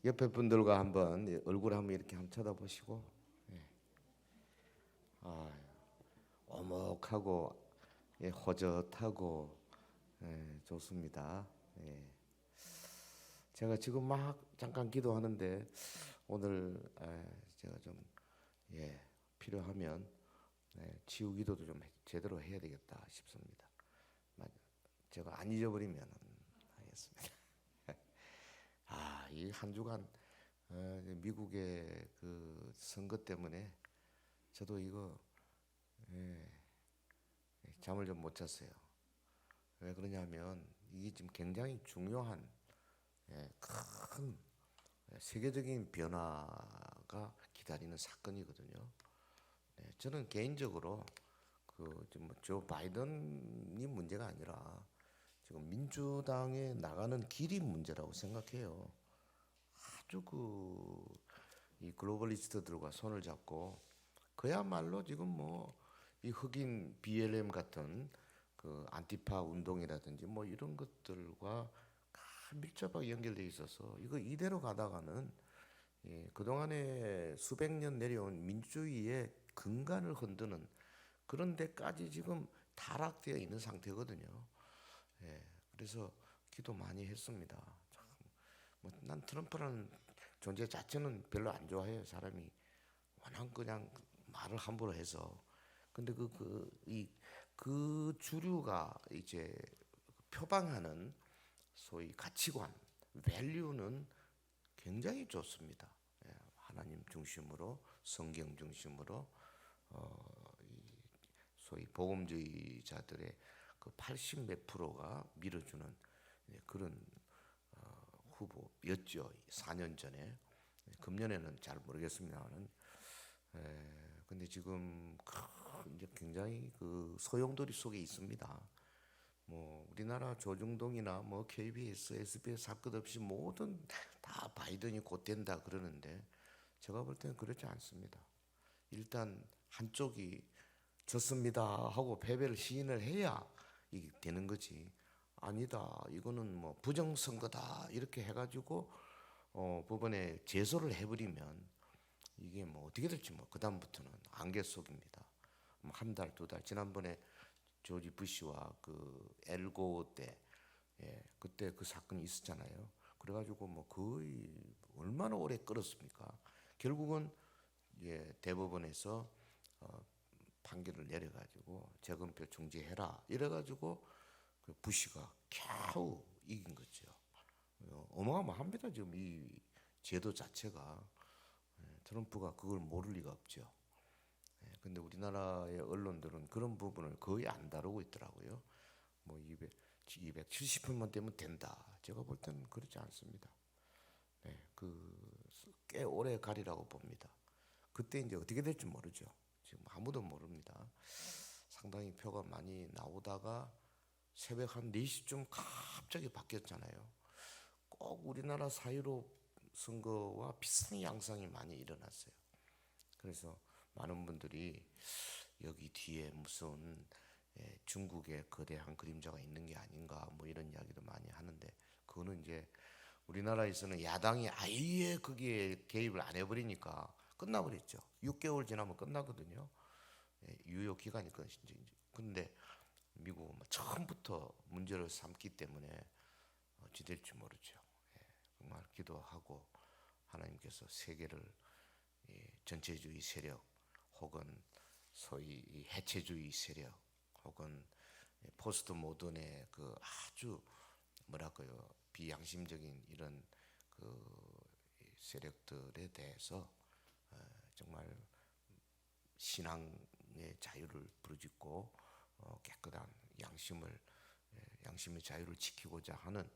옆에 분들과 한번 얼굴 한번 이렇게 한번 쳐다보시고, 예. 아, 오목하고, 예, 호젓하고, 예, 좋습니다. 예. 제가 지금 막 잠깐 기도하는데 오늘 제가 좀, 예, 필요하면, 예, 치유 기도도 좀 제대로 해야 되겠다 싶습니다. 제가 안 잊어버리면 하겠습니다. 이 한 주간 미국의 그 선거 때문에 저도 이거, 예, 잠을 좀 못 잤어요. 왜 그러냐면 이게 지금 굉장히 중요한, 예, 큰 세계적인 변화가 기다리는 사건이거든요. 네, 저는 개인적으로 조 바이든이 문제가 아니라 지금 민주당에 나가는 길이 문제라고 생각해요. 아주 이 글로벌리스트들과 손을 잡고 그야말로 지금 뭐 이 흑인 BLM 같은 그 안티파 운동이라든지 뭐 이런 것들과 밀접하게 연결돼 있어서 이거 이대로 가다가는, 예, 그동안에 수백 년 내려온 민주주의의 근간을 흔드는 그런 데까지 지금 타락되어 있는 상태거든요. 예, 그래서 기도 많이 했습니다. 참, 난 트럼프라는 존재 자체는 별로 안 좋아해요. 사람이 워낙 그냥 말을 함부로 해서. 근데 그 주류가 이제 표방하는 소위 가치관, 밸류는 굉장히 좋습니다. 예, 하나님 중심으로, 성경 중심으로, 소위 복음주의자들의 그 80 몇 프로가 밀어주는, 예, 그런 후보였죠. 4년 전에. 금년에는 잘 모르겠습니다만은, 근데 지금 이제 굉장히 그 소용돌이 속에 있습니다. 뭐 우리나라 조중동이나 뭐 KBS, SBS 할 것 없이 모든 다 바이든이 곧 된다 그러는데 제가 볼 때는 그렇지 않습니다. 일단 한쪽이 졌습니다 하고 패배를 시인을 해야 이게 되는 거지. 아니다, 이거는 뭐 부정선거다 이렇게 해가지고 법원에 제소를 해버리면 이게 뭐 어떻게 될지 뭐 그다음부터는 안개 속입니다. 뭐 한 달, 두 달. 지난번에 조지 부시와 그 엘고 때, 예, 그때 그 사건이 있었잖아요. 그래가지고 뭐 거의 얼마나 오래 끌었습니까? 결국은, 예, 대법원에서 판결을 내려가지고 재검표 중지해라 이래가지고 그 부시가 겨우 이긴 거죠. 어마어마합니다. 지금 이 제도 자체가. 트럼프가 그걸 모를 리가 없죠. 근데 우리나라의 언론들은 그런 부분을 거의 안 다루고 있더라고요. 뭐 270표만 되면 된다. 제가 볼 때는 그렇지 않습니다. 네, 꽤 오래 가리라고 봅니다. 그때 이제 어떻게 될지 모르죠. 지금 아무도 모릅니다. 상당히 표가 많이 나오다가 새벽 한 4시쯤 갑자기 바뀌었잖아요. 꼭 우리나라 사이로 선거와 비슷한 양상이 많이 일어났어요. 그래서 많은 분들이 여기 뒤에 무슨, 예, 중국의 거대한 그림자가 있는 게 아닌가 뭐 이런 이야기도 많이 하는데 그거는 이제 우리나라에서는 야당이 아예 거기에 개입을 안 해버리니까 끝나버렸죠. 6개월 지나면 끝나거든요. 예, 유효 기간이 끝이지. 근데 미국은 뭐 처음부터 문제를 삼기 때문에 어찌 될지 모르죠. 예, 정말 기도하고 하나님께서 세계를 전체주의 세력 혹은 소위 해체주의 세력 혹은 포스트 모던의 그 아주 뭐랄까요 비양심적인 이런 그 세력들에 대해서 정말 신앙의 자유를 부르짖고 깨끗한 양심의 자유를 지키고자 하는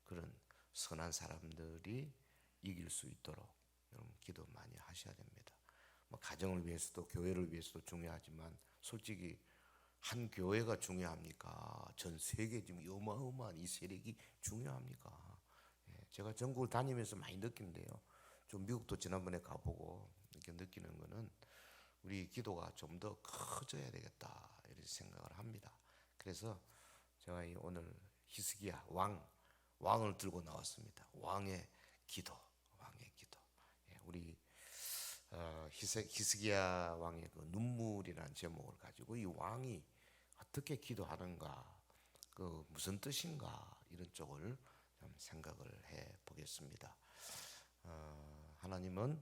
그런 선한 사람들이 이길 수 있도록 여러분 기도 많이 하셔야 됩니다. 뭐 가정을 위해서도 교회를 위해서도 중요하지만 솔직히 한 교회가 중요합니까? 전 세계 지금 어마어마한 이 세력이 중요합니까? 예, 제가 전국을 다니면서 많이 느낀데요. 좀 미국도 지난번에 가보고 이렇게 느끼는 거는 우리 기도가 좀 더 커져야 되겠다 이런 생각을 합니다. 그래서 제가 오늘 히스기야 왕을 들고 나왔습니다. 왕의 기도, 히스기야 왕의 그 눈물이라는 제목을 가지고 이 왕이 어떻게 기도하는가, 그 무슨 뜻인가, 이런 쪽을 좀 생각을 해 보겠습니다. 하나님은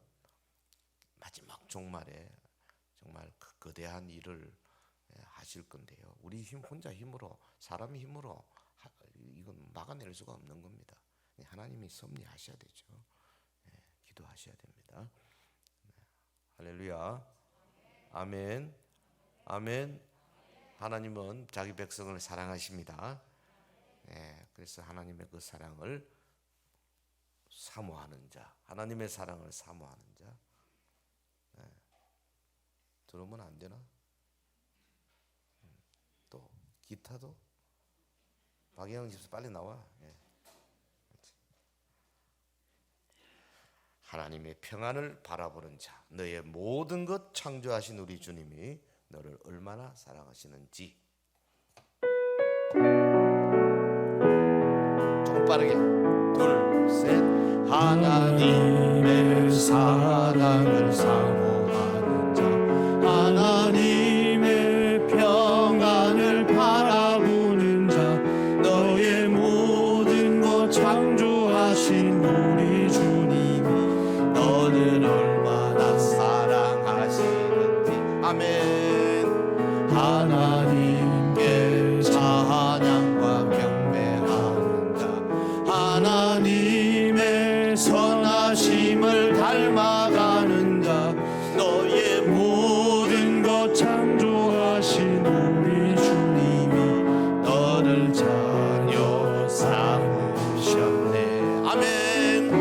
마지막 종말에 정말 그 거대한 일을 하실 건데요. 우리 혼자 힘으로, 사람의 힘으로 이건 막아낼 수가 없는 겁니다. 하나님이 섭리하셔야 되죠. 기도하셔야 됩니다. 할렐루야. 아멘. 아멘. 하나님은 자기 백성을 사랑하십니다. 그래서 하나님의 그 사랑을 사모하는 자, 하나님의 사랑을 사모하는 자. 들으면 안 되나? 또 기타도 박영영 집사 빨리 나와. 하나님의 평안을 바라보는 자, 너의 모든 것 창조하신 우리 주님이 너를 얼마나 사랑하시는지. 조금 빠르게. 둘, 셋. 하나님의 사랑을 사모하는 자, 하나님의 평안을 바라보는 자, 너의 모든 것 창조하신 우리 주님이 너를 얼마나 사랑하시는지. 아멘. 하나님께 찬양과 경배하는 자, 하나님의 선하심을 닮아가는 자, 너의 모든 것 창조하신 우리 주님이 너를 자녀 삼으셨네. 아멘.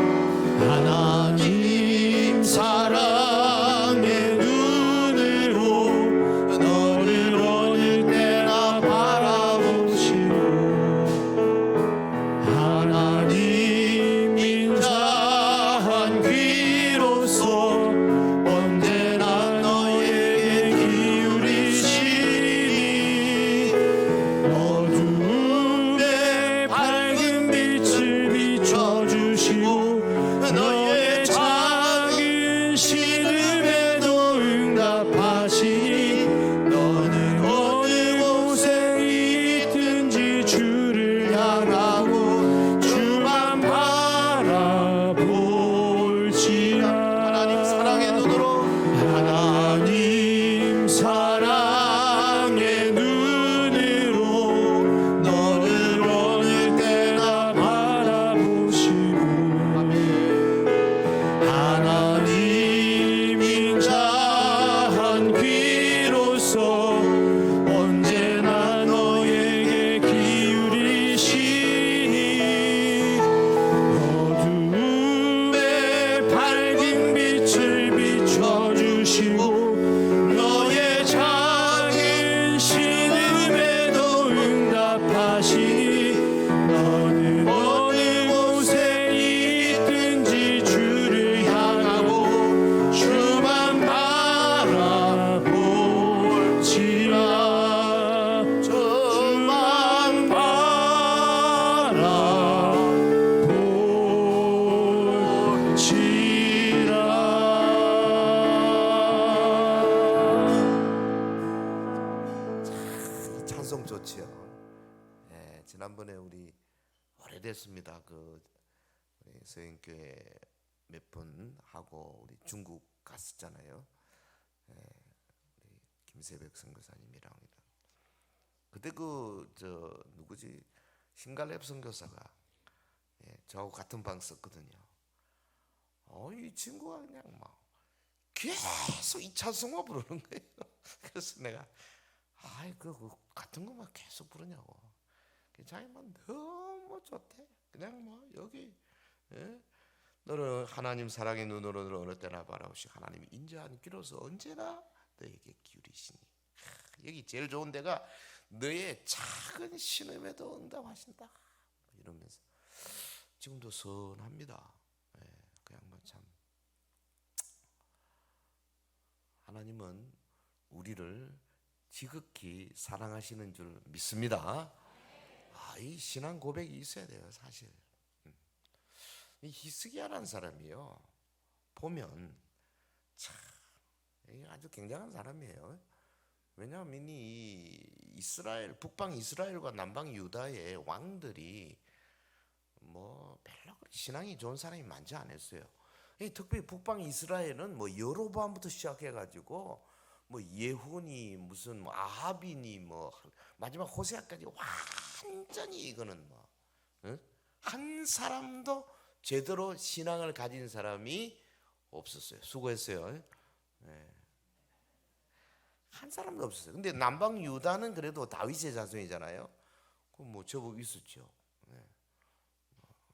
하나님 사랑의 눈으로 너를 어느 때나 바라보시고, 하나님 인자한 귀로서 언제나 너에게 기울이시니, 어두움에 밝은 빛을 비춰주시고 너의 작은 신음에도 응답하시니, 너는 어느 곳에 있든지 주를 향하고 주만 바라볼지라. 하나님 사랑의 눈으로, 하나님 사랑의 눈으로 너를 어느 때나 바라보시고, 하나님 인자한 귀로서 언제나 너에게 기울이시니, 어두움에 밝은 빛을 비춰주시고 너의 작은 신음에도 응답하시니, 너는 어느 곳에 있든지 주를 향하고 주만 바라볼지라. 주만 바라볼지라. 찬송 좋지요. 지난번에 우리 오래됐습니다. 그 우리 서인교회 몇 분 하고 우리 중국 갔었잖아요. 우리 김세백 선교사님이랑. 그때 그 저 누구지, 신갈랩 선교사가 저하고 같은 방 썼거든요. 이 친구가 그냥 막 계속 이 찬송만 부르는 거예요. 그래서 내가 그 같은 것만 계속 부르냐고. 자기만 너무 좋대. 그냥 뭐 여기 너를 하나님 사랑의 눈으로 너를 어느 때나 바라보시고 하나님이 인자한 귀로서 언제나 너에게 기울이시니. 여기 제일 좋은 데가 너의 작은 신음에도 응답하신다, 이러면서 지금도 선합니다. 그 양반 참. 하나님은 우리를 지극히 사랑하시는 줄 믿습니다. 이 신앙 고백이 있어야 돼요, 사실. 이 히스기야라는 사람이요, 보면 이게 아주 굉장한 사람이에요. 왜냐하면 이 이스라엘, 북방 이스라엘과 남방 유다의 왕들이 뭐 별로 신앙이 좋은 사람이 많지 않았어요. 특별히 북방 이스라엘은 뭐 여로보암부터 시작해가지고 뭐 예후니 무슨 뭐 아합이니 뭐 마지막 호세아까지 완전히 이거는 뭐 한 사람도 제대로 신앙을 가진 사람이 없었어요. 수고했어요. 한 사람도 없었어요. 근데 남방 유다는 그래도 다윗의 자손이잖아요. 그럼 뭐 제법 있었죠.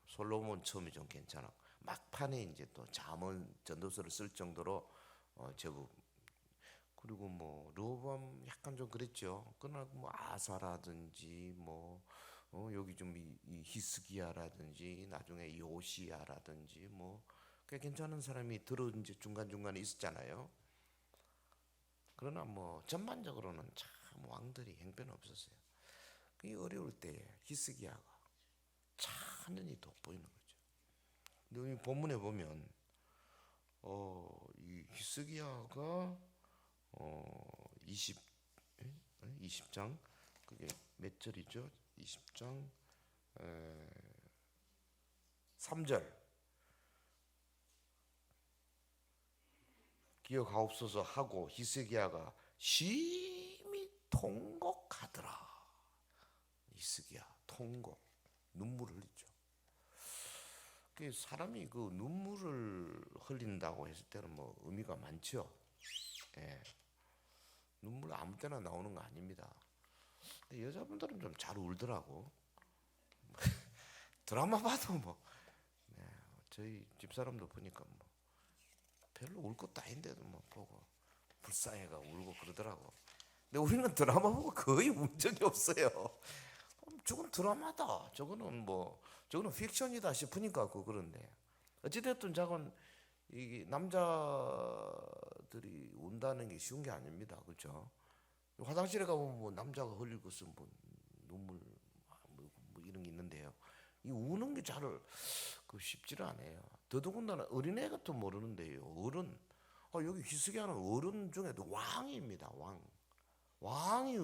솔로몬 처음에 좀 괜찮아. 막판에 이제 또 잠언 전도서를 쓸 정도로 제법. 그리고 뭐 르호보암 약간 좀 그랬죠. 그러나 뭐 아사라든지 뭐 여기 좀 이 히스기야라든지 나중에 요시야라든지 뭐 꽤 괜찮은 사람이 들어 이제 중간 중간에 있었잖아요. 그러나 뭐 전반적으로는 참 왕들이 형편없었어요. 그 어려울 때 히스기야가 찬연히 돋보이는 거죠. 근데 이 본문에 보면 이 히스기야가 20장 그게 몇 절이죠? 20장 3절 기억하옵소서 하고 히스기야가 심히 통곡하더라. 히스기야 통곡, 눈물을 흘리죠. 그 사람이 그 눈물을 흘린다고 했을 때는 뭐 의미가 많죠. 예. 눈물 아무 때나 나오는 거 아닙니다. 근데 여자분들은 좀 잘 울더라고. 드라마 봐도 뭐 저희 집사람도 보니까 뭐 별로 울 것도 아닌데도 뭐 보고 불쌍해가 울고 그러더라고. 근데 우리는 드라마 보고 거의 운 적이 없어요. 저건 드라마다. 저거는 픽션이다 싶으니까 그런데 어찌됐든 저건 이 남자들이 운다는 게 쉬운 게 아닙니다. 그렇죠? 화장실에 가보면 뭐 남자가 흘릴 것은 뭐 눈물 뭐 이런 게 있는데요. 이 우는 게 잘 쉽지를 않아요. 더더군다나 어린애 같은 모르는데요. 어른. 여기 히스기야는 어른 중에도 왕입니다. 왕이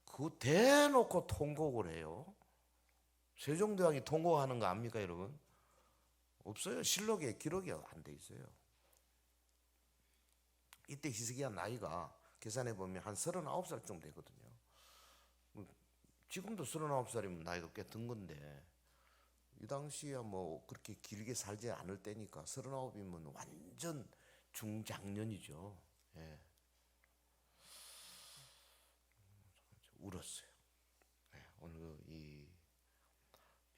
그 대놓고 통곡을 해요. 세종대왕이 통곡하는 거 압니까, 여러분? 없어요. 실록에 기록이 안 돼 있어요. 이때 히스기야 나이가 계산해 보면 한 39살 정도 되거든요. 지금도 39살이면 나이가 꽤 든 건데 이 당시에 뭐 그렇게 길게 살지 않을 때니까 39이면 완전 중장년이죠. 예. 울었어요. 예. 오늘 이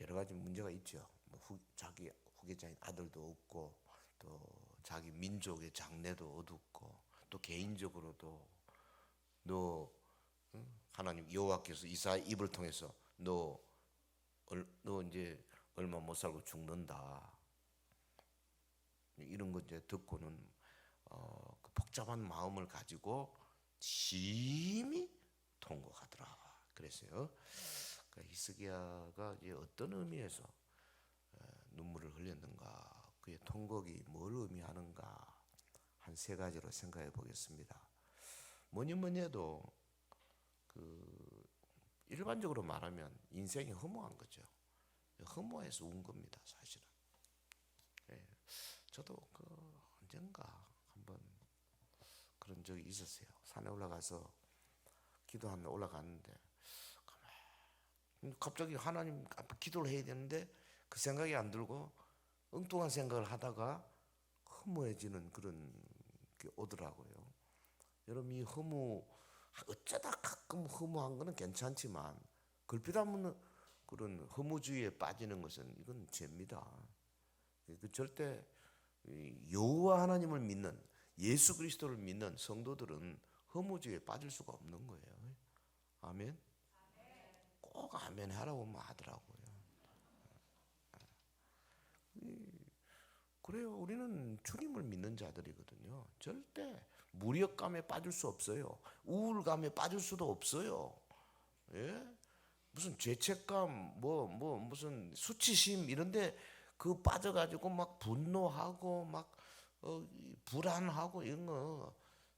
여러 가지 문제가 있죠. 뭐 자기 후계자인 아들도 없고 또 자기 민족의 장래도 어둡고 또 개인적으로도 너 하나님 여호와께서 이사야 입을 통해서 너 이제 얼마 못 살고 죽는다. 이런 거 이제 듣고는 그 복잡한 마음을 가지고 심히 통곡하더라. 그랬어요. 그러니까 히스기야가 이제 어떤 의미에서 눈물을 흘렸는가, 그의 통곡이 뭘 의미하는가 한 세 가지로 생각해 보겠습니다. 뭐니 해도 그 일반적으로 말하면 인생이 허무한 거죠. 허무해서 운 겁니다, 사실은. 예, 저도 언젠가 한번 그런 적이 있었어요. 산에 올라가서 기도하며 올라갔는데 갑자기 하나님 앞에 기도를 해야 되는데 그 생각이 안 들고 엉뚱한 생각을 하다가 허무해지는 그런 게 오더라고요. 여러분 이 어쩌다 가끔 허무한 거는 괜찮지만 걸핏하면 그런 허무주의에 빠지는 것은 이건 죄입니다. 그 절대 여호와 하나님을 믿는 예수 그리스도를 믿는 성도들은 허무주의에 빠질 수가 없는 거예요. 아멘. 꼭 아멘 하라고 하더라고요. 그래요. 우리는 주님을 믿는 자들이거든요. 절대 무력감에 빠질 수 없어요. 우울감에 빠질 수도 없어요. 예? 무슨 죄책감, 무슨 수치심 이런데 빠져가지고 막 분노하고 막 불안하고 이런 거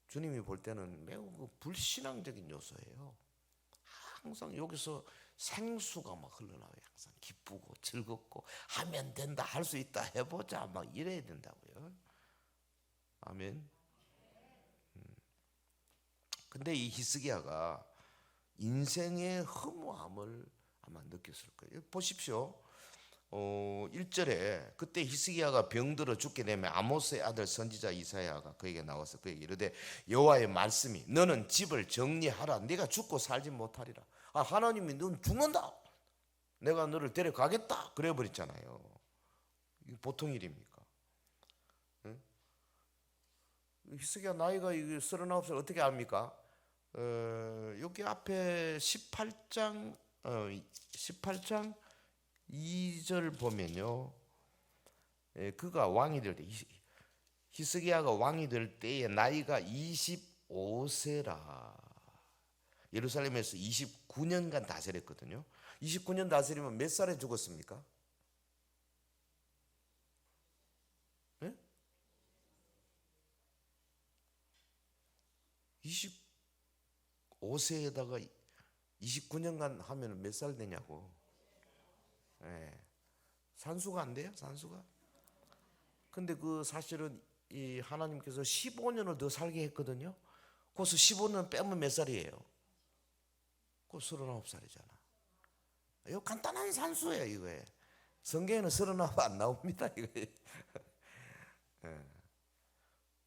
주님이 볼 때는 매우 불신앙적인 요소예요. 항상 여기서 생수가 막 흘러나와요. 항상 기쁘고 즐겁고 하면 된다, 할 수 있다, 해보자 막 이래야 된다고요. 아멘. 근데 이 히스기야가 인생의 허무함을 아마 느꼈을 거예요. 보십시오. 1절에 그때 히스기야가 병들어 죽게 되면 아모스의 아들 선지자 이사야가 그에게 나와서 그에게 이르되 여호와의 말씀이 너는 집을 정리하라. 네가 죽고 살지 못하리라. 하나님이 넌 죽는다. 내가 너를 데려가겠다. 그래 버렸잖아요. 이게 보통 일입니까? 응? 히스기야 나이가 39살 어떻게 압니까? 여기 앞에 18장 2절 보면요. 그가 왕이 될 때, 히스기야가 왕이 될 때의 나이가 25세라. 예루살렘에서 29년간 다스렸거든요. 29년 다스리면 몇 살에 죽었습니까? 네? 25세에다가 29년간 하면 몇 살 되냐고. 네. 산수가 안 돼요? 산수가? 근데 그 사실은 이 하나님께서 15년을 더 살게 했거든요. 거기서 15년 빼면 몇 살이에요? 그 39살이잖아. 이거 간단한 산수예요, 이거에. 성경에는 39 안 나옵니다, 이거에. 네.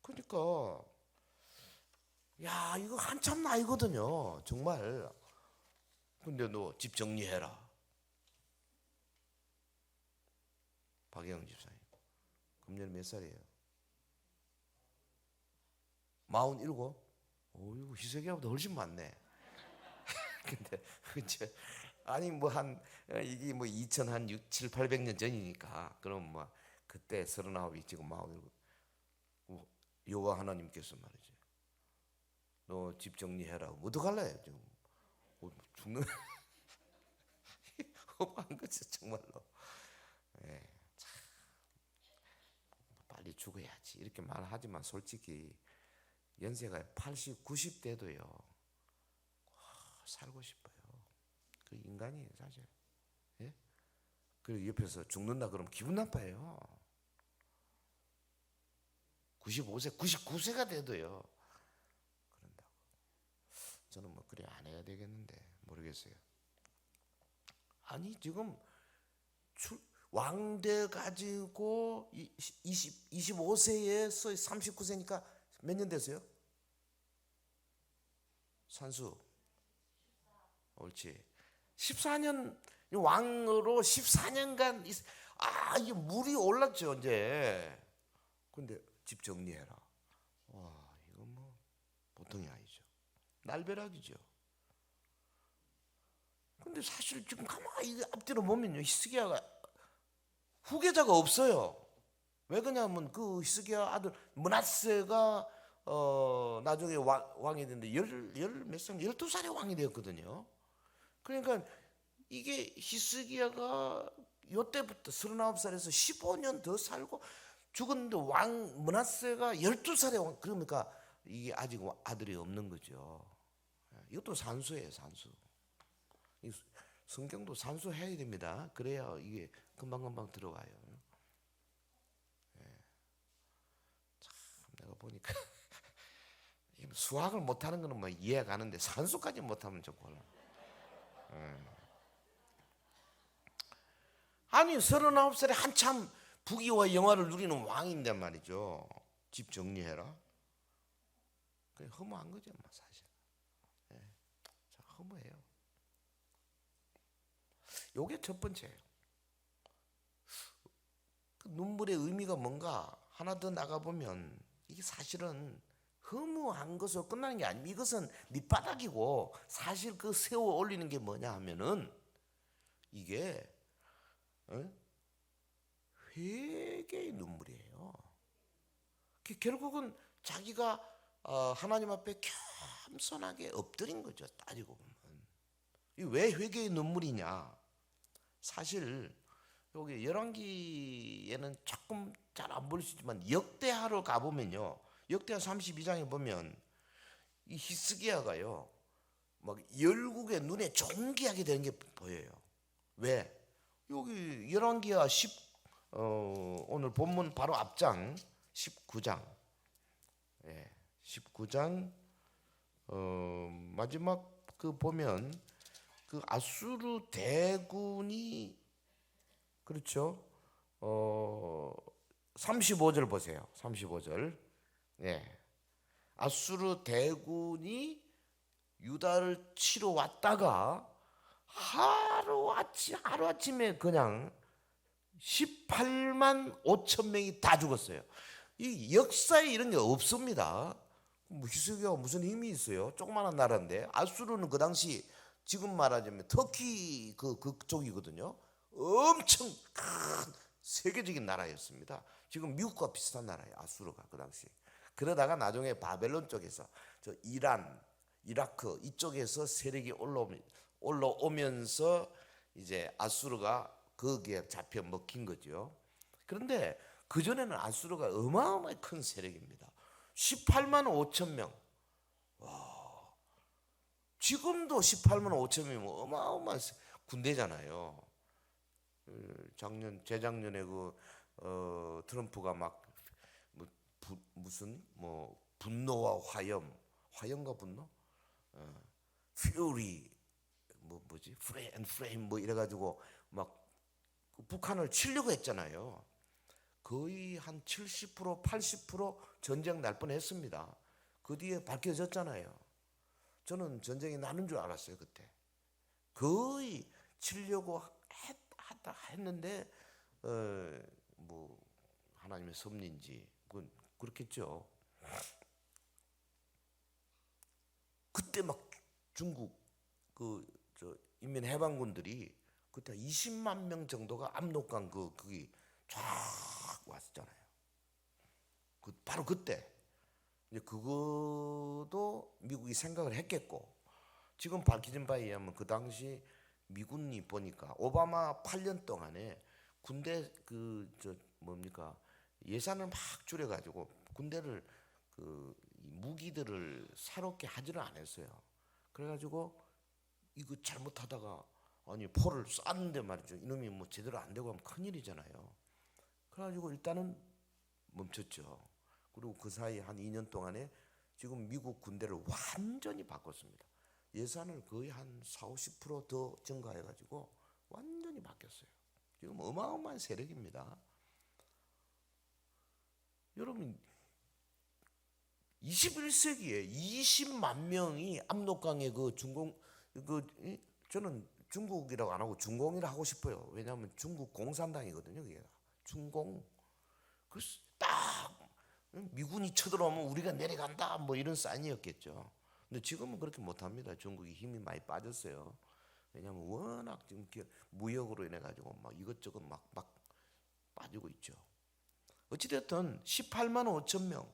그러니까 야, 이거 한참 나이거든요, 정말. 근데 너 집 정리해라. 박영 집사님, 금년에 몇 살이에요? 47? 이거 희석이보다 훨씬 많네. 근데 그치? 아니 뭐 한 이게 뭐 2006, 7, 800년 전이니까 그럼 뭐 그때 39이 지금 47. 여호와 하나님께서 말이지. 너 집 정리해라. 어떡할래? 지금 죽는 허무한 거지 정말로. 예. 빨리 죽어야지 이렇게 말하지만 솔직히 연세가 80, 90대도요 살고 싶어요. 그 인간이에요 사실. 예? 그리고 옆에서 죽는다 그러면 기분 나빠요. 95세, 99세가 돼도요 그런다고. 저는 뭐 그래 안 해야 되겠는데 모르겠어요. 아니 지금 왕대 가지고 25세에서 39세니까 몇 년 됐어요? 산수 옳지. 14년 왕으로 14년간 이게 물이 올랐죠 이제. 근데 집 정리해라. 와 이건 뭐 보통이 아니죠. 날벼락이죠. 근데 사실 지금 가만히 앞뒤로 보면요 히스기야가 후계자가 없어요. 왜 그러냐면 그 히스기야 아들 므낫세가 나중에 왕이 됐는데 몇 살, 12살에 왕이 되었거든요. 그러니까 이게 히스기야가 요때부터 39살에서 15년 더 살고 죽었는데 왕 므낫세가 12살에 왕. 그러니까 이게 아직 아들이 없는 거죠. 이것도 산수예요, 산수. 성경도 산수해야 됩니다. 그래야 이게 금방금방 들어가요. 참 내가 보니까 수학을 못하는 거는 뭐 이해가 가는데 산수까지 못하면 좀 곤란. 아니 39살에 한참 부귀와 영화를 누리는 왕인데 말이죠. 집 정리해라. 그냥 허무한 거죠, 뭐 사실. 허무해요. 요게 첫 번째예요. 그 눈물의 의미가 뭔가 하나 더 나가보면 이게 사실은 허무한 것으로 끝나는 게 아닙니다. 이것은 밑바닥이고 사실 그 세워 올리는 게 뭐냐 하면은 이게 회개의 눈물이에요. 결국은 자기가 하나님 앞에 겸손하게 엎드린 거죠. 따지고 보면. 왜 회개의 눈물이냐? 사실 여기 열왕기에는 조금 잘 안 보일 수 있지만 역대하로 가보면요, 역대하 32장에 보면 이 히스기야가요 막 열국의 눈에 존귀하게 되는 게 보여요. 왜? 여기 열왕기하 오늘 본문 바로 앞장 19장, 19장 마지막 그 보면 그 아수르 대군이, 그렇죠? 35절 보세요. 35절. 아수르 대군이 유다를 치러 왔다가 하루아침에 그냥 18만 5천 명이 다 죽었어요. 이 역사에 이런 게 없습니다. 히스기야가 무슨 힘이 있어요? 조그마한 나라인데. 아수르는 그 당시 지금 말하자면 터키 그쪽이거든요. 엄청 큰 세계적인 나라였습니다. 지금 미국과 비슷한 나라예요, 아수르가 그 당시. 그러다가 나중에 바벨론 쪽에서 저 이란, 이라크 이쪽에서 세력이 올라오면서 이제 아수르가 거기에 잡혀 먹힌 거죠. 그런데 그 전에는 아수르가 어마어마하게 큰 세력입니다. 18만 5천 명. 와, 지금도 18만 5천 명이면 어마어마한 군대잖아요. 재작년에 트럼프가 막 무슨 분노와 화염과 분노, 퓨리 뭐지 프레임 이래가지고 막 북한을 치려고 했잖아요. 거의 한 70% 80% 전쟁 날 뻔했습니다. 그 뒤에 밝혀졌잖아요. 저는 전쟁이 나는 줄 알았어요. 그때 거의 치려고 했는데 뭐 하나님의 섭리인지 그건 그렇겠죠. 그때 막 중국 인민해방군들이 그때 20만 명 정도가 압록강 거기 쫙 왔었잖아요. 바로 그때 이제 그것도 미국이 생각을 했겠고, 지금 밝혀진 바에 의하면 그 당시 미군이 보니까 오바마 8년 동안에 군대 예산을 막 줄여가지고 군대를 무기들을 새롭게 하지를 않았어요. 그래가지고 이거 잘못하다가 포를 쐈는데 말이죠. 이놈이 뭐 제대로 안 되고 하면 큰일이잖아요. 그래가지고 일단은 멈췄죠. 그리고 그 사이 한 2년 동안에 지금 미국 군대를 완전히 바꿨습니다. 예산을 거의 한 40~50% 더 증가해가지고 완전히 바뀌었어요. 지금 어마어마한 세력입니다. 여러분 21세기에 20만 명이 압록강에 저는 중국이라고 안 하고 중공이라 하고 싶어요. 왜냐하면 중국 공산당이거든요. 그게 중공. 그래서 딱 미군이 쳐들어오면 우리가 내려간다 뭐 이런 사인이었겠죠. 근데 지금은 그렇게 못합니다. 중국이 힘이 많이 빠졌어요. 왜냐하면 워낙 지금 무역으로 인해 가지고 막 이것저것 막 빠지고 있죠. 어찌됐든 18만 5천 명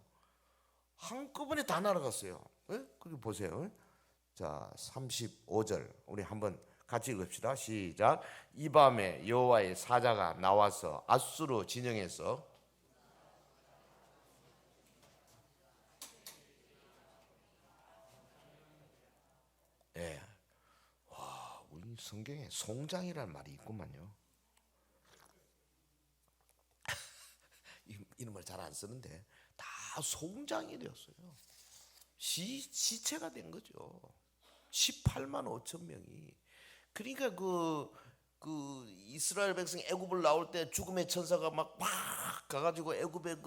한꺼번에 다 날아갔어요. 그리고 보세요. 자, 35절 우리 한번 같이 읽읍시다. 시작. 이 밤에 여호와의 사자가 나와서 아수르 진영에서 우리 성경에 송장이라는 말이 있구만요. 이런 말 잘 안 쓰는데 다 송장이 되었어요. 시체가 된 거죠. 18만 5천 명이. 그러니까 그 이스라엘 백성 애굽을 나올 때 죽음의 천사가 막 가가지고 애굽의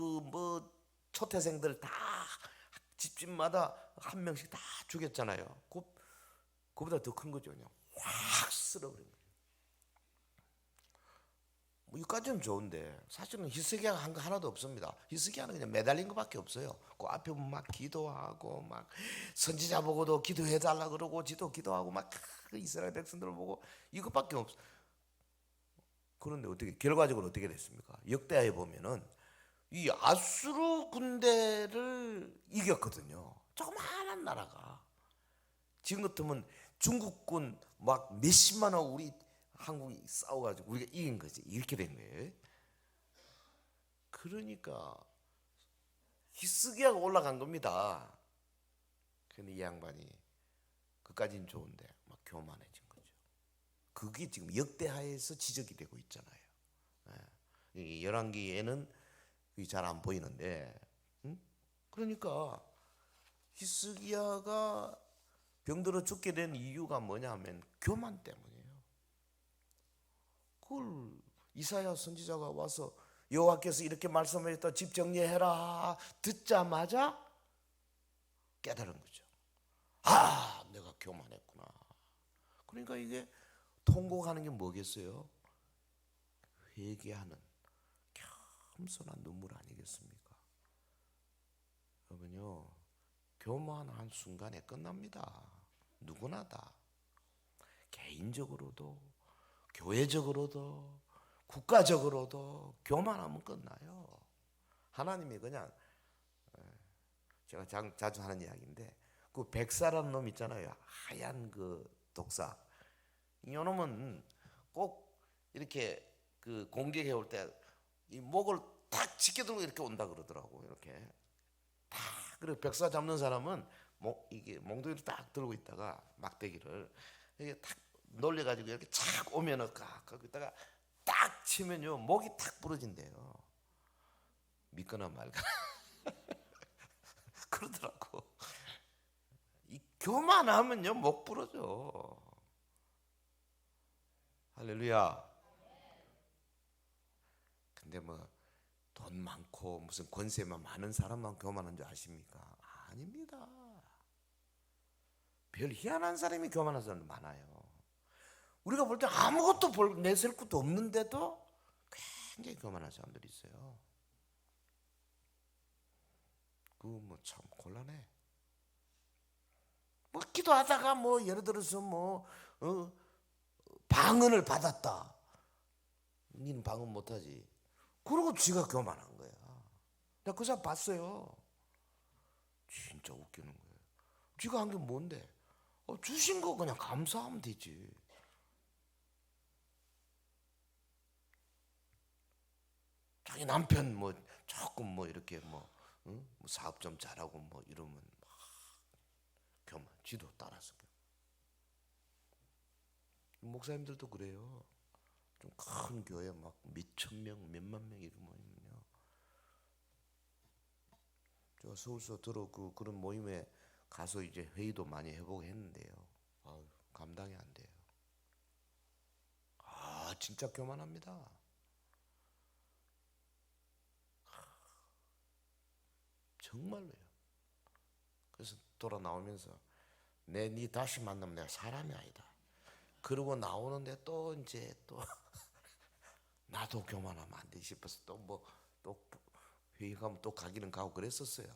초태생들 다 집집마다 한 명씩 다 죽였잖아요. 그보다 더 큰 거죠. 그냥 확 쓸어버린 거예요. 여기까지는 좋은데 사실은 히스기야가 한 거 하나도 없습니다. 히스기야는 그냥 매달린 것밖에 없어요. 그 앞에 보면 막 기도하고 막 선지자 보고도 기도해달라 그러고 지도 기도하고 막 이스라엘 백성들을 보고 이것밖에 없어. 그런데 결과적으로 어떻게 됐습니까? 역대하에 보면은 이 아수르 군대를 이겼거든요. 조그마한 나라가. 지금 같으면 중국군 막 몇십만 원 우리 한국이 싸워가지고 우리가 이긴 거지. 이렇게 된 거예요. 그러니까 히스기야가 올라간 겁니다. 근데 이 양반이 그까진 좋은데 막 교만해진 거죠. 그게 지금 역대하에서 지적이 되고 있잖아요. 이 열왕기에는 잘 안 보이는데, 그러니까 히스기야가 병들어 죽게 된 이유가 뭐냐면 교만 때문이에요. 그걸 이사야 선지자가 와서 여호와께서 이렇게 말씀하셨다, 집 정리해라 듣자마자 깨달은 거죠. 아, 내가 교만했구나. 그러니까 이게 통곡하는 게 뭐겠어요? 회개하는 겸손한 눈물 아니겠습니까? 여러분요, 교만한 순간에 끝납니다. 누구나 다. 개인적으로도 교회적으로도 국가적으로도 교만하면 끝나요. 하나님이 그냥, 제가 자주 하는 이야기인데, 그 백사라는 놈 있잖아요. 하얀 그 독사. 이 놈은 꼭 이렇게 그 공격해 올 때 이 목을 탁 지켜들고 이렇게 온다 그러더라고. 이렇게 탁. 그리고 백사 잡는 사람은 이게 몽둥이를 딱 들고 있다가 막대기를 이게 탁 놀려가지고 이렇게 착 오면은 거기다가 딱 치면요 목이 탁 부러진대요. 믿거나 말거나 그러더라고. 이 교만하면요 목 부러져. 할렐루야. 근데 뭐 돈 많고 무슨 권세만 많은 사람만 교만한 줄 아십니까? 아닙니다. 별 희한한 사람이 교만한 사람 많아요. 우리가 볼 때 아무것도 내세울 것도 없는데도 굉장히 교만한 사람들이 있어요. 그거 뭐 참 곤란해. 뭐 기도하다가 뭐 예를 들어서 뭐 방언을 받았다. 니는 방언 못하지. 그러고 지가 교만한 거야. 나 그 사람 봤어요. 진짜 웃기는 거예요. 지가 한 게 뭔데? 주신 거 그냥 감사하면 되지. 자기 남편 뭐 조금 뭐 이렇게 뭐 사업 좀 잘하고 뭐 이러면 막 교만, 지도 따라서. 목사님들도 그래요. 좀 큰 교회 막 몇천 명, 몇만 명 이런 모임은요. 제가 서울서 그런 모임에 가서 이제 회의도 많이 해보고 했는데요. 감당이 안 돼요. 진짜 교만합니다. 정말로요. 그래서 돌아 나오면서 니 다시 만나면 내가 사람이 아니다. 그러고 나오는데 또 이제 또 나도 교만하면 안 돼 싶어서 또 회의 가면 또 가기는 가고 그랬었어요.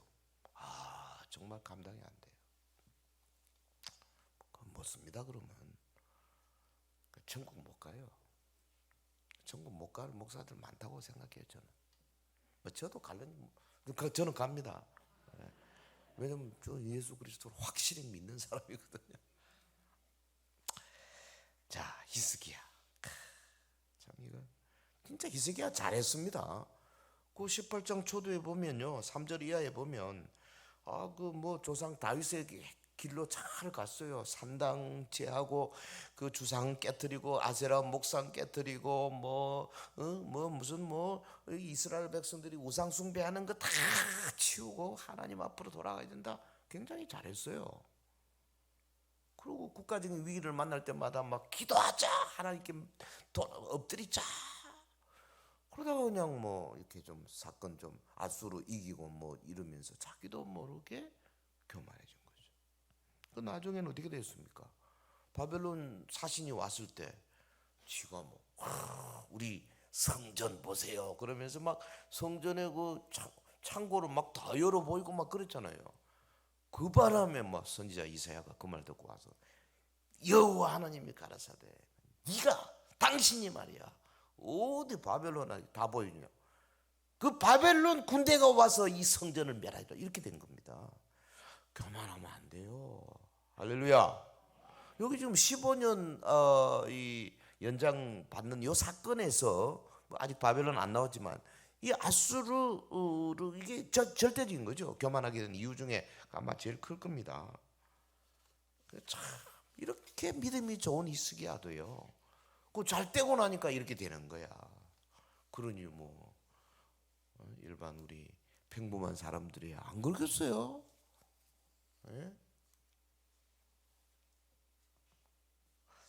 정말 감당이 안 돼요. 그럼 못 씁니다. 그러면 천국 못 가요. 천국 못 갈 목사들 많다고 생각해요. 저는 저도 저는 갑니다. 왜냐면 저 예수 그리스도를 확실히 믿는 사람이거든요. 자, 히스기야. 참 이거 진짜 히스기야 잘했습니다. 그 18장 초도에 보면요, 3절 이하에 보면 그 뭐 조상 다윗의 길로 잘 갔어요. 산당제하고 그 주상 깨뜨리고 아세라 목상 깨뜨리고 무슨 이스라엘 백성들이 우상 숭배하는 거 다 치우고 하나님 앞으로 돌아가야 된다. 굉장히 잘했어요. 그리고 국가적인 위기를 만날 때마다 막 기도하자, 하나님께 엎드리자. 그러다가 그냥 뭐 이렇게 좀 사건 좀 아수로 이기고 뭐 이러면서 자기도 모르게 교만해진 거죠. 그 나중에는 어떻게 됐습니까? 바벨론 사신이 왔을 때 지가 우리 성전 보세요 그러면서 막 성전에 그 창고를 막 다 열어 보이고 막 그랬잖아요. 그 바람에 막 선지자 이사야가 그 말 듣고 와서 여호와 하나님이 가라사대 당신이 말이야 어디 바벨론에 다 보이냐, 그 바벨론 군대가 와서 이 성전을 멸하리라, 이렇게 된 겁니다. 교만하면 안 돼요. 할렐루야. 여기 지금 15년 이 연장 받는 이 사건에서 아직 바벨론 안 나왔지만 이 아수르 이게 절대적인 거죠. 교만하게 된 이유 중에 아마 제일 클 겁니다. 참 이렇게 믿음이 좋은 히스기야도요. 그 잘 떼고 나니까 이렇게 되는 거야. 그러니 뭐 일반 우리 평범한 사람들이 안 그러겠어요? 예?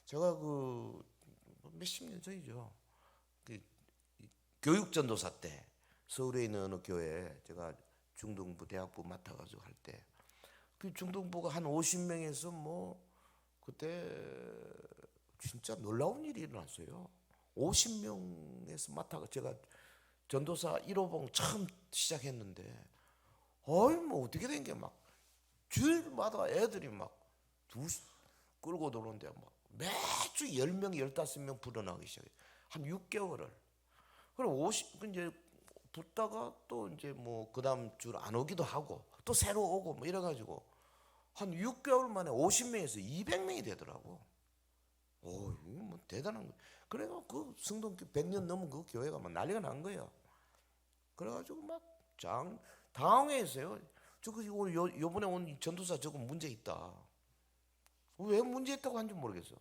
제가 그 몇십 년 전이죠. 그 교육전도사 때 서울에 있는 어느 교회 제가 중등부 대학부 맡아가지고 할 때 그 중등부가 한 50명에서 뭐 그때 진짜 놀라운 일이 일어났어요. 50명에서 맡아가 제가 전도사 1호봉 처음 시작했는데 어이 뭐 어떻게 된 게 막 주일마다 애들이 막 끌고 도는데 막 매주 10명, 15명 불어나기 시작해요. 한 6개월을. 그럼 50 이제 붙다가 또 이제 뭐 그다음 줄 안 오기도 하고 또 새로 오고 뭐 이래 가지고 한 6개월 만에 50명에서 200명이 되더라고. 오, 이거 뭐 대단한 거. 그래가 그 성동교 100년 넘은 그 교회가 막 난리가 난 거예요. 그래가지고 막 당황했어요. 저거 요번에 온 전도사 저거 문제 있다. 왜 문제 있다고 한지 모르겠어.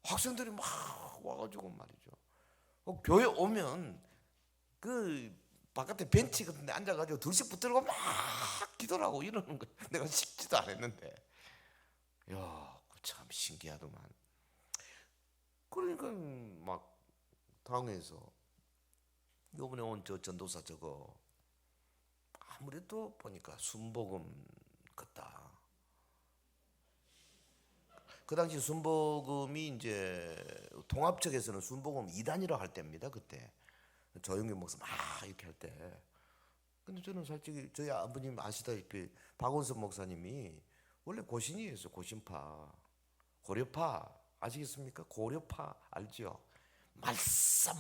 학생들이 막 와가지고 말이죠. 교회 오면 그 바깥에 벤치 같은 데 앉아가지고 둘씩 붙들고 막 기도를 하고 이러는 거야. 내가 식지도 않았는데. 야, 참 신기하더만. 그러니까 막 당해서 요번에 온 저 전도사 저거 아무래도 보니까 순복음 같다. 그 당시 순복음이 이제 통합 측에서는 순복음 2단이라고 할 때입니다. 그때 조영규 목사 막 이렇게 할 때. 근데 저는 솔직히 저희 아버님 아시다시피 박원석 목사님이 원래 고신이었어요. 고신파, 고려파 아시겠습니까? 고려파 알죠?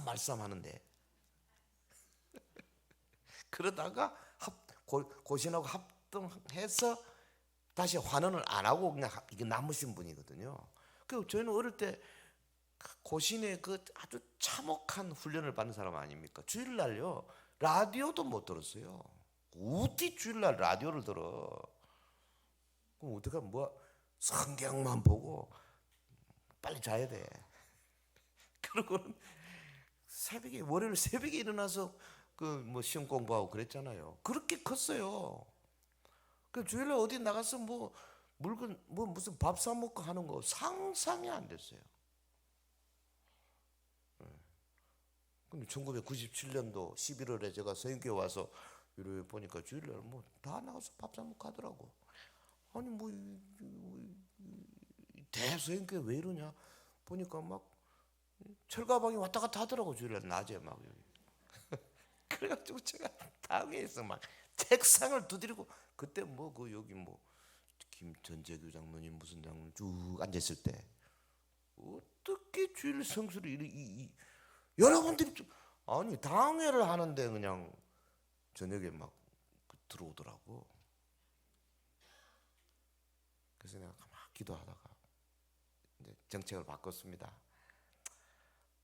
말쌈하는데 그러다가 고신하고 합동해서 다시 환원을 안 하고 그냥 이게 남으신 분이거든요. 그 저희는 어릴 때 고신의 그 아주 참혹한 훈련을 받는 사람 아닙니까? 주일날요 라디오도 못 들었어요. 어디 주일날 라디오를 들어? 그럼 어떡하 뭐 성경만 보고 빨리 자야 돼. 그러고는 새벽에 월요일 새벽에 일어나서 그 뭐 시험 공부하고 그랬잖아요. 그렇게 컸어요. 그 주일날 어디 나가서 뭐 물건 뭐 무슨 밥 사 먹고 하는 거 상상이 안 됐어요. 근데 1997년도 11월에 제가 서인교회 와서 이렇게 보니까 주일날 뭐 다 나가서 밥 사 먹고 하더라고. 아니 뭐 대서인교회 왜 이러냐 보니까 막 철가방이 왔다 갔다 하더라고 주일날 낮에 막 여기. 그래가지고 제가 당해서 막 책상을 두드리고 그때 뭐 그 여기 뭐 김전재규 장로님 무슨 장로님 쭉 앉았을 때 어떻게 주일 성수를 여러분들이 좀 아니 당회를 하는데 그냥 저녁에 막 들어오더라고. 그래서 내가 가만히 기도하다가 이제 정책을 바꿨습니다.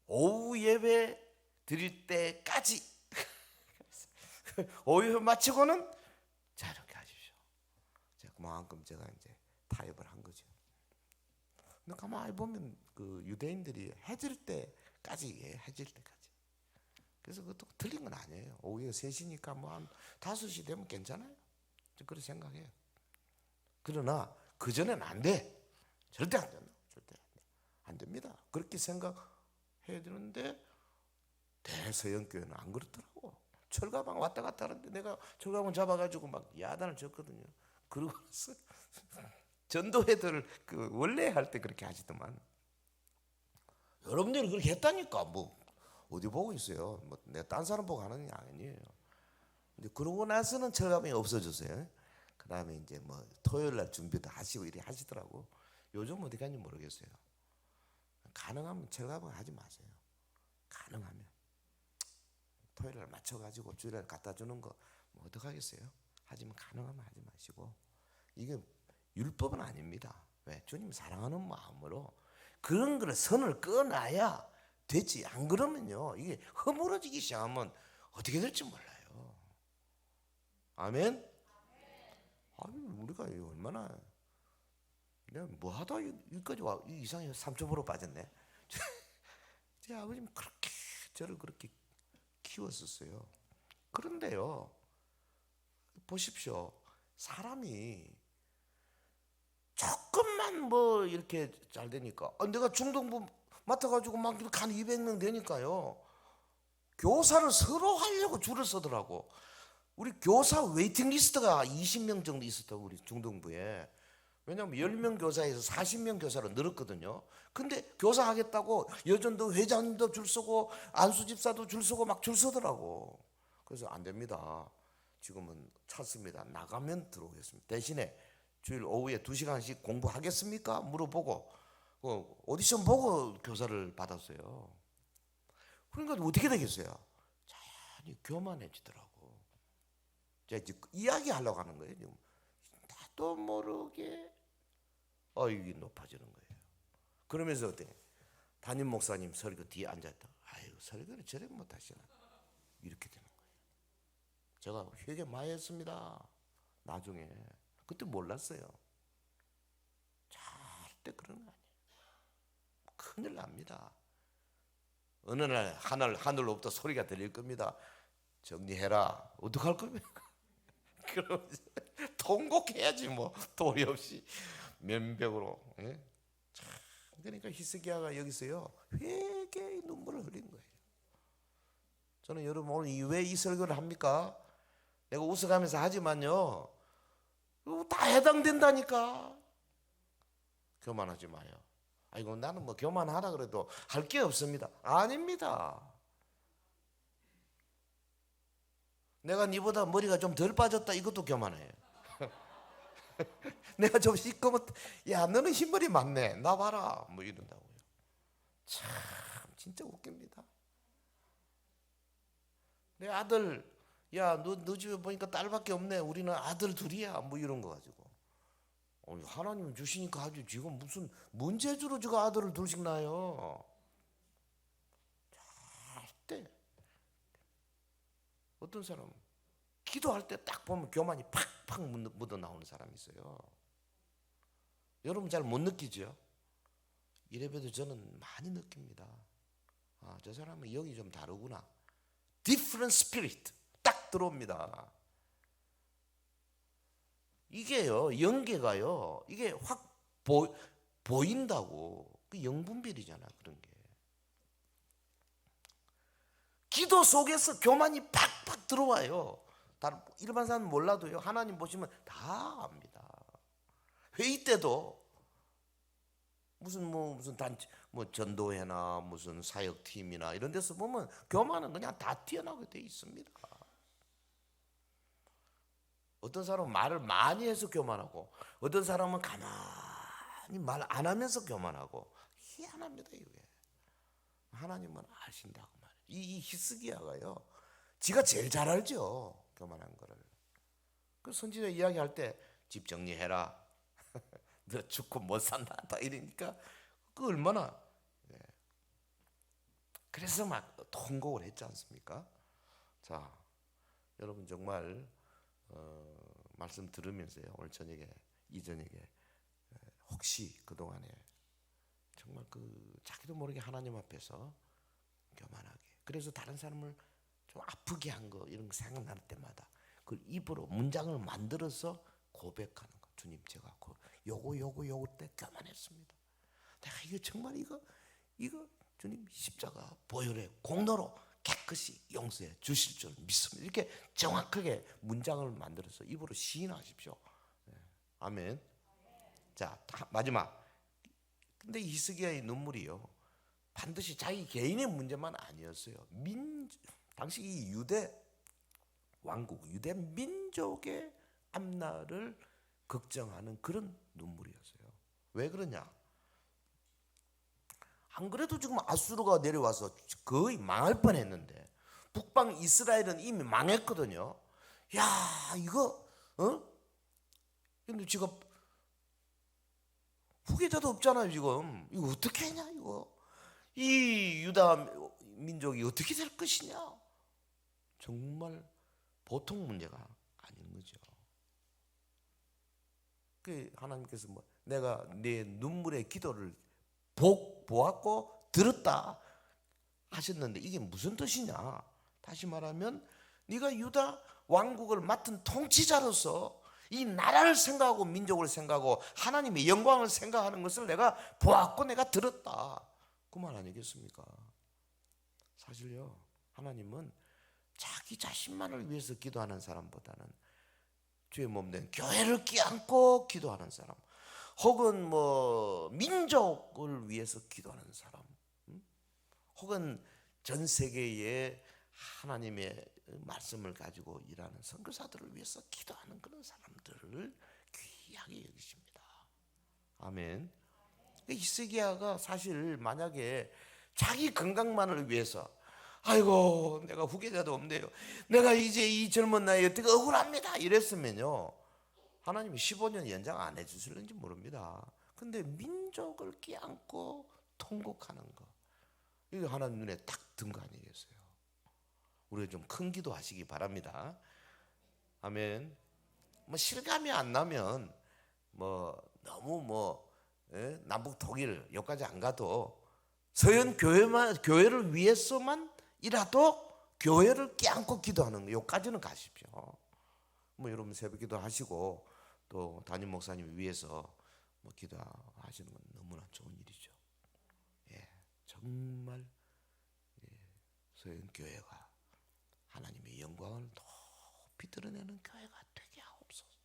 오후 예배 드릴 때까지 오후 예배 마치고는 자 이렇게 하십시오. 제가 그만큼 제가 이제 타협을 한 거죠. 근데 가만히 보면 그 유대인들이 해질 때까지 해질 때까지. 그래서 그것도 틀린 건 아니에요. 오후에 3시니까 뭐 한 5시 되면 괜찮아요. 그렇게 생각해요. 그러나 그 전에는 안 돼. 절대 안 된다. 절대 안 돼. 안 됩니다. 그렇게 생각해야 되는데 대서연교회는 안 그렇더라고. 철가방 왔다 갔다 하는데 내가 철가방 잡아가지고 막 야단을 쳤거든요. 그러고서 전도회들 그 원래 할 때 그렇게 하시더만. 여러분들이 그렇게 했다니까 뭐 어디 보고 있어요. 뭐 내가 딴 사람 보고 하는 게 아니에요. 근데 그러고 나서는 철가방이 없어졌어요. 그 다음에 이제 뭐 토요일 날 준비도 하시고 이래 하시더라고. 요즘 어디 갔는지 모르겠어요. 가능하면 철가방 하지 마세요. 가능하면 토요일 날 맞춰가지고 주일 날 갖다 주는 거 뭐 어떡하겠어요. 하지만 가능하면 하지 마시고 이게 율법은 아닙니다. 왜? 주님 사랑하는 마음으로 그런 거를 선을 꺼놔야 되지. 안 그러면요 이게 허물어지기 시작하면 어떻게 될지 몰라요. 아멘. 아니 우리가 얼마나 내가 뭐 하다 여기까지 와 이상해 3초보로 빠졌네. 제 아버지는 그렇게 저를 그렇게 키웠었어요. 그런데요, 보십시오. 사람이 조금만 뭐 이렇게 잘 되니까 내가 중등부 맡아가지고 막 이렇게 한 200명 되니까요. 교사를 서로 하려고 줄을 서더라고. 우리 교사 웨이팅 리스트가 20명 정도 있었다고 우리 중등부에. 왜냐하면 10명 교사에서 40명 교사로 늘었거든요. 근데 교사 하겠다고 여전도 회장님도 줄 서고 안수 집사도 줄 서고 막 줄 서더라고. 그래서 안 됩니다. 지금은 찼습니다. 나가면 들어오겠습니다. 대신에 주일 오후에 2시간씩 공부하겠습니까? 물어보고 오디션 보고 교사를 받았어요. 그러니까 어떻게 되겠어요? 자연히 교만해지더라고. 제가 이제 이야기하려고 하는 거예요. 지금 나도 모르게 어육이 높아지는 거예요. 그러면서 어때? 담임 목사님 설교 뒤에 앉아있다. 아유 설교를 저렇게 못하시나. 이렇게 되는 거예요. 제가 회개 많이 했습니다. 나중에 그때 몰랐어요. 절대 그런 거 아니에요. 큰일 납니다. 어느 날 하늘로부터 소리가 들릴 겁니다. 정리해라. 어떡할 겁니까? 그럼 통곡해야지 뭐 도리 없이 면벽으로. 예? 그러니까 히스기야가 여기서요 회개의 눈물을 흘린 거예요. 저는 여러분 오늘 왜 이 설교를 합니까? 내가 웃어가면서 하지만요 다 해당된다니까. 교만하지 마요. 아이고 나는 뭐 교만하라 그래도 할 게 없습니다. 아닙니다. 내가 니보다 머리가 좀 덜 빠졌다 이것도 교만해요. 내가 좀 시커멓 야 너는 흰머리 많네 나 봐라 뭐 이런다고요. 참 진짜 웃깁니다. 내 아들 야 너 집에 보니까 딸밖에 없네 우리는 아들 둘이야 뭐 이런 거 가지고 하나님 주시니까 아주 지금 무슨 문제주로 제가 아들을 둘씩 낳아요. 절대. 어떤 사람 기도할 때 딱 보면 교만이 팍팍 묻어 나오는 사람이 있어요. 여러분 잘 못 느끼죠? 이래봬도 저는 많이 느낍니다. 아, 저 사람은 여기 좀 다르구나. Different spirit 딱 들어옵니다. 이게요 연계가요 이게 확 보인다고. 그 영분별이잖아 그런 게. 기도 속에서 교만이 팍팍 들어와요. 다른 일반 사람은 몰라도요 하나님 보시면 다 압니다. 회의 때도 무슨 단체 뭐 전도회나 무슨 사역팀이나 이런 데서 보면 교만은 그냥 다 튀어나오게 돼 있습니다. 어떤 사람은 말을 많이 해서 교만하고 어떤 사람은 가만히 말 안 하면서 교만하고 희한합니다. 이게 하나님은 아신다고 말해요. 이 히스기야가요 지가 제일 잘 알죠 교만한 거를. 그 선지자 이야기할 때 집 정리해라 너 죽고 못 산다 다 이러니까 그 얼마나 그래서 막 통곡을 했지 않습니까? 자 여러분 정말 말씀 들으면서요 오늘 저녁에 이 저녁에 혹시 그동안에 정말 그 자기도 모르게 하나님 앞에서 교만하게 그래서 다른 사람을 좀 아프게 한 거 이런 거 생각날 때마다 그 입으로 문장을 만들어서 고백하는 거. 주님 제가 요거 때 교만했습니다. 내가 이거 정말 이거 주님 십자가 보혈의 공로로 깨끗이 용서해 주실 줄 믿습니다. 이렇게 정확하게 문장을 만들어서 입으로 시인하십시오. 아멘. 자 마지막. 근데 히스기야의 눈물이요 반드시 자기 개인의 문제만 아니었어요. 당시 이 유대 왕국, 유대 민족의 앞날을 걱정하는 그런 눈물이었어요. 왜 그러냐? 안 그래도 지금 아수르가 내려와서 거의 망할 뻔했는데 북방 이스라엘은 이미 망했거든요. 야 이거 근데 지금 후계자도 없잖아요. 지금 이거 어떻게 하냐 이거 이 유다 민족이 어떻게 될 것이냐. 정말 보통 문제가 아닌 거죠. 그 하나님께서 뭐 내가 내 눈물의 기도를 보았고 들었다 하셨는데 이게 무슨 뜻이냐? 다시 말하면 네가 유다 왕국을 맡은 통치자로서 이 나라를 생각하고 민족을 생각하고 하나님의 영광을 생각하는 것을 내가 보았고 내가 들었다, 그 말 아니겠습니까? 사실요, 하나님은 자기 자신만을 위해서 기도하는 사람보다는 주의 몸된 교회를 끼안고 기도하는 사람, 혹은 뭐 민족을 위해서 기도하는 사람, 혹은 전 세계에 하나님의 말씀을 가지고 일하는 선교사들을 위해서 기도하는 그런 사람들을 귀하게 여기십니다. 아멘. 히스기야가 사실 만약에 자기 건강만을 위해서, 아이고 내가 후계자도 없네요, 내가 이제 이 젊은 나이에 어떻게 억울합니다 이랬으면요 하나님이 15년 연장 안 해주실는지 모릅니다. 근데 민족을 끼안고 통곡하는 거, 이게 하나님 눈에 딱 든 거 아니겠어요? 우리가 좀 큰 기도 하시기 바랍니다. 아멘. 뭐 실감이 안 나면 뭐 너무 남북 독일 여기까지 안 가도 서연 교회를 위해서만이라도 교회를 끼안고 기도하는 거, 여기까지는 가십시오. 뭐 여러분 새벽기도 하시고 또 담임 목사님 위해서 뭐 기도하시는 건 너무나 좋은 일이죠. 예, 정말 서연 교회가 하나님의 영광을 높이 드러내는 교회가 되게 하옵소서.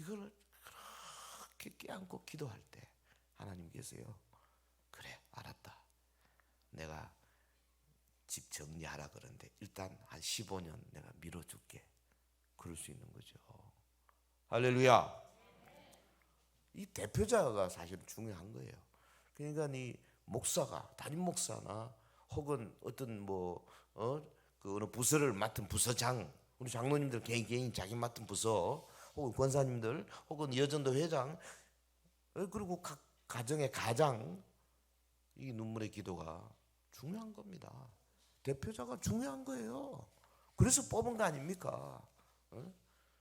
이걸 그렇게 끼안고 기도할 때 하나님께서요, 그래 알았다, 내가 집 정리하라 그러는데 일단 한 15년 내가 미뤄줄게, 그럴 수 있는 거죠. 할렐루야. 이 대표자가 사실 중요한 거예요. 그러니까 이 목사가, 담임 목사나 혹은 어떤 그 어느 부서를 맡은 부서장, 우리 장로님들 개인 자기 맡은 부서, 혹은 권사님들, 혹은 여전도 회장, 그리고 각 가정의 가장, 이 눈물의 기도가 중요한 겁니다. 대표자가 중요한 거예요. 그래서 뽑은 거 아닙니까?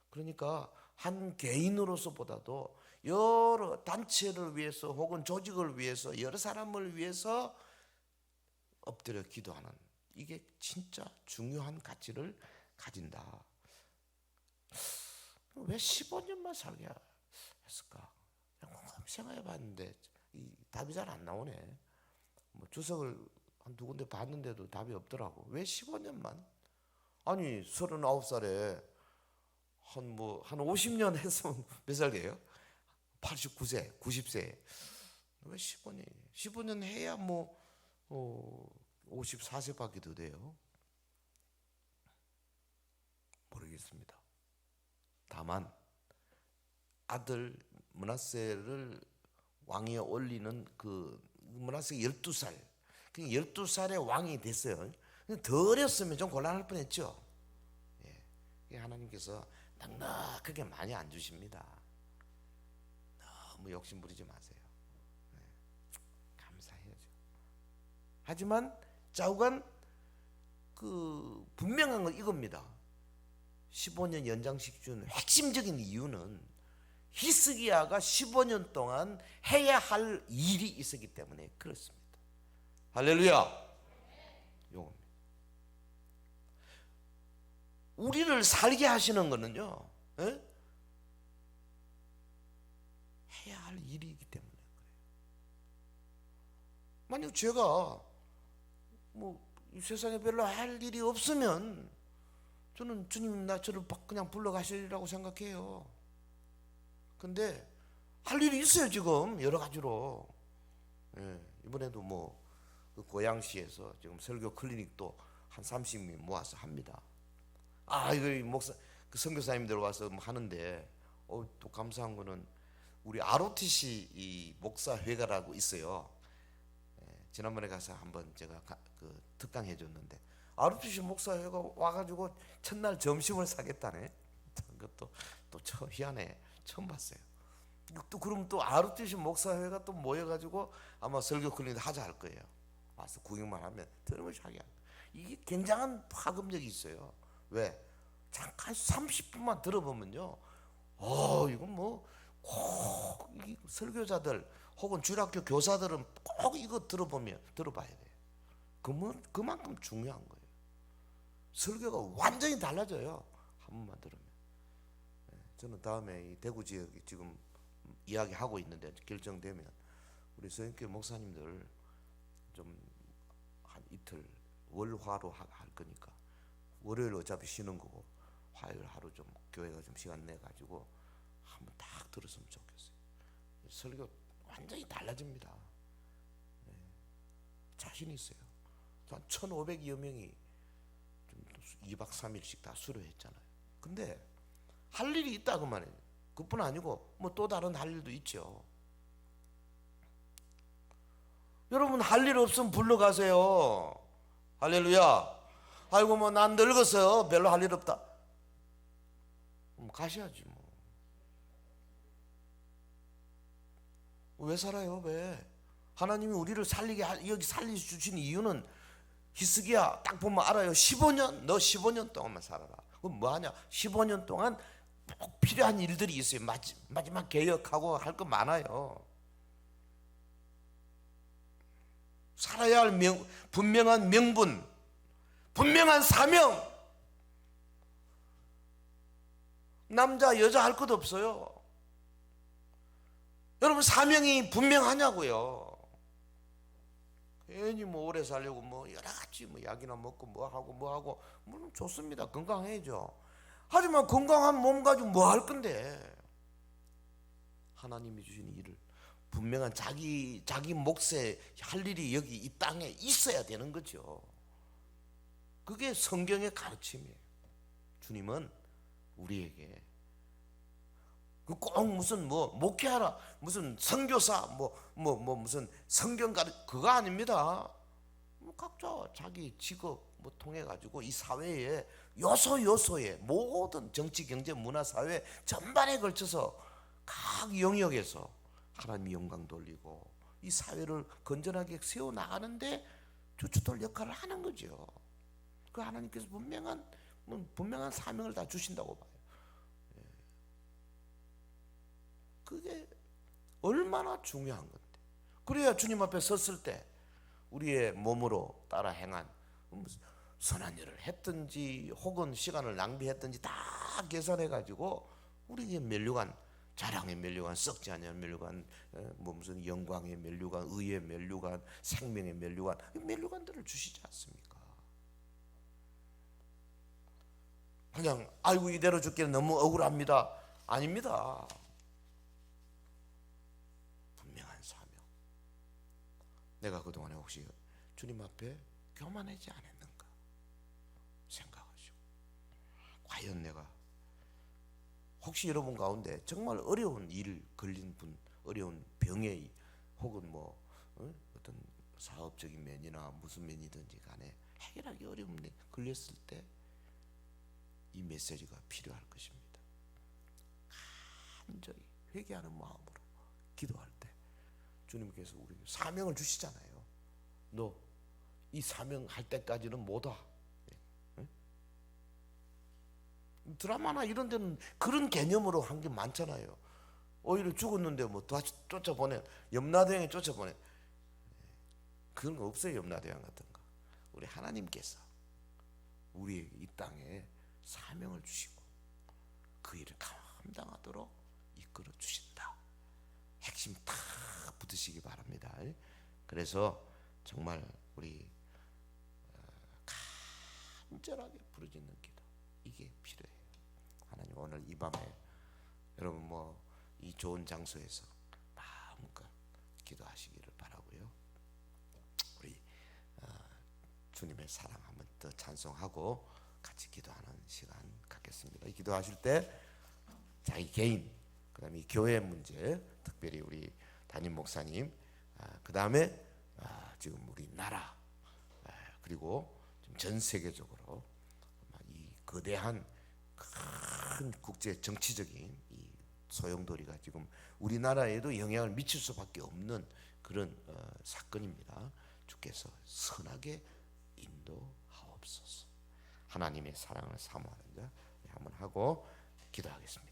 그러니까 한 개인으로서보다도 여러 단체를 위해서 혹은 조직을 위해서 여러 사람을 위해서 엎드려 기도하는, 이게 진짜 중요한 가치를 가진다. 왜 15년만 살게 했을까? 생각해 봤는데 이 답이 잘 안 나오네. 뭐 주석을 한 두 군데 봤는데도 답이 없더라고. 왜 15년만? 아니 39살에 한 50년 했으면 몇 살이에요? 89세, 90세. 왜 15년? 15년 해야 54세밖에 더 돼요. 모르겠습니다. 다만 아들 므낫세를 왕위에 올리는 그 므낫세가 12살, 12살에 왕이 됐어요. 더 어렸으면 좀 곤란할 뻔했죠. 예. 하나님께서 넉넉하게 많이 안 주십니다. 너무 욕심 부리지 마세요. 감사해야죠. 하지만 좌우간 그 분명한 건 이겁니다. 15년 연장식 준 핵심적인 이유는 히스기야가 15년 동안 해야 할 일이 있었기 때문에 그렇습니다. 할렐루야. 요겁니다. 우리를 살게 하시는 거는요, 해야 할 일이기 때문에 그래요. 만약 제가 이 세상에 별로 할 일이 없으면 저는 주님 저를 그냥 불러가시리라고 생각해요. 근데 할 일이 있어요 지금 여러 가지로. 이번에도 그 고양시에서 지금 설교 클리닉도 한 30명 모아서 합니다. 이거 목사 그 선교사님들 와서 하는데 또 감사한 거는 우리 ROTC 이 목사회가라고 있어요. 지난번에 가서 한번 제가 그 특강해 줬는데 ROTC 목사회가 와가지고 첫날 점심을 사겠다네. 그것도 또 희한해. 처음 봤어요. 또 그럼 또 ROTC 목사회가 또 모여가지고 아마 설교 클리닉 하자 할 거예요. 와서 구경만 하면 들으면 자기야. 이게 굉장한 파급력이 있어요. 왜? 잠깐 30분만 들어보면요, 이건 뭐 꼭 설교자들 혹은 주일학교 교사들은 꼭 이거 들어봐야 돼요. 그만큼 중요한 거예요. 설교가 완전히 달라져요, 한 번만 들으면. 저는 다음에 이 대구 지역에 지금 이야기하고 있는데 결정되면 우리 서영교회 목사님들 좀 한 이틀 월화로 할 거니까, 월요일 어차피 쉬는 거고 화요일 하루 좀 교회가 좀 시간 내 가지고 한번 딱 들었으면 좋겠어요. 설교 완전히 달라집니다. 자신 있어요. 한 1,500여 명이 좀 2박 3일씩 다 수료했잖아요. 근데 할 일이 있다 그 말이에요. 그뿐 아니고 뭐 또 다른 할 일도 있죠. 여러분, 할 일 없으면 불러가세요. 할렐루야. 아이고 뭐 난 늙었어요, 별로 할 일 없다. 가셔야지 뭐. 왜 살아요? 왜? 하나님이 우리를 여기 살려주신 이유는 히스기야 딱 보면 알아요. 15년, 너 15년 동안만 살아라. 그럼 뭐하냐? 15년 동안 꼭 필요한 일들이 있어요. 마지막 개혁하고 할 거 많아요. 살아야 할 분명한 명분, 분명한 사명. 남자 여자 할 것 없어요. 여러분, 사명이 분명하냐고요. 괜히 뭐 오래 살려고 뭐 여러 가지 뭐 약이나 먹고 뭐 하고 물론 좋습니다. 건강해야죠. 하지만 건강한 몸 가지고 뭐 할 건데? 하나님이 주신 일을 분명한 자기 몫에 할 일이 여기 이 땅에 있어야 되는 거죠. 그게 성경의 가르침이에요. 주님은 우리에게 꼭 무슨 뭐 목회하라, 무슨 선교사, 무슨 성경 그거 아닙니다. 각자 자기 직업 뭐 통해 가지고 이 사회에 요소의 모든 정치, 경제, 문화, 사회 전반에 걸쳐서 각 영역에서 하나님의 영광 돌리고 이 사회를 건전하게 세워 나가는데 주춧돌 역할을 하는 거죠. 그 하나님께서 분명한 사명을 다 주신다고 봐요. 그게 얼마나 중요한 건데. 그래야 주님 앞에 섰을 때 우리의 몸으로 따라 행한 선한 일을 했든지 혹은 시간을 낭비했든지 다 계산해 가지고 우리에게 면류관, 자랑의 면류관, 썩지 않는 면류관, 무슨 영광의 면류관, 의의 면류관, 생명의 면류관, 면류관들을 주시지 않습니까? 그냥 아이고 이대로 죽기는 너무 억울합니다. 아닙니다. 분명한 사명. 내가 그동안에 혹시 주님 앞에 교만하지 않았는가 생각하시고, 과연 내가 혹시 여러분 가운데 정말 어려운 일 걸린 분, 어려운 병에 혹은 어떤 사업적인 면이나 무슨 면이든지 간에 해결하기 어려운데 걸렸을 때 이 메시지가 필요할 것입니다. 간절히 회개하는 마음으로 기도할 때 주님께서 우리에게 사명을 주시잖아요. 너 이 사명 할 때까지는 못 와. 드라마나 이런 데는 그런 개념으로 한 게 많잖아요. 오히려 죽었는데 뭐 쫓아보내, 염라대왕에 쫓아보내. 그런 거 없어요. 염라대왕 같은 거. 우리 하나님께서 우리에게 이 땅에 사명을 주시고 그 일을 감당하도록 이끌어 주신다. 핵심 다 붙으시기 바랍니다. 그래서 정말 우리 간절하게 부르짖는 기도, 이게 필요해요. 하나님, 오늘 이 밤에 여러분 이 좋은 장소에서 마음껏 기도하시기를 바라고요. 우리 주님의 사랑 한번 더 찬송하고 같이 기도하는 시간 갖겠습니다. 이 기도하실 때 자기 개인, 그다음에 이 교회 문제, 특별히 우리 담임 목사님, 그 다음에 지금 우리 나라, 그리고 전 세계적으로 이 거대한 큰 국제 정치적인 이 소용돌이가 지금 우리나라에도 영향을 미칠 수밖에 없는 그런 사건입니다. 주께서 선하게 인도하옵소서. 하나님의 사랑을 사모하는 자 한번 하고 기도하겠습니다.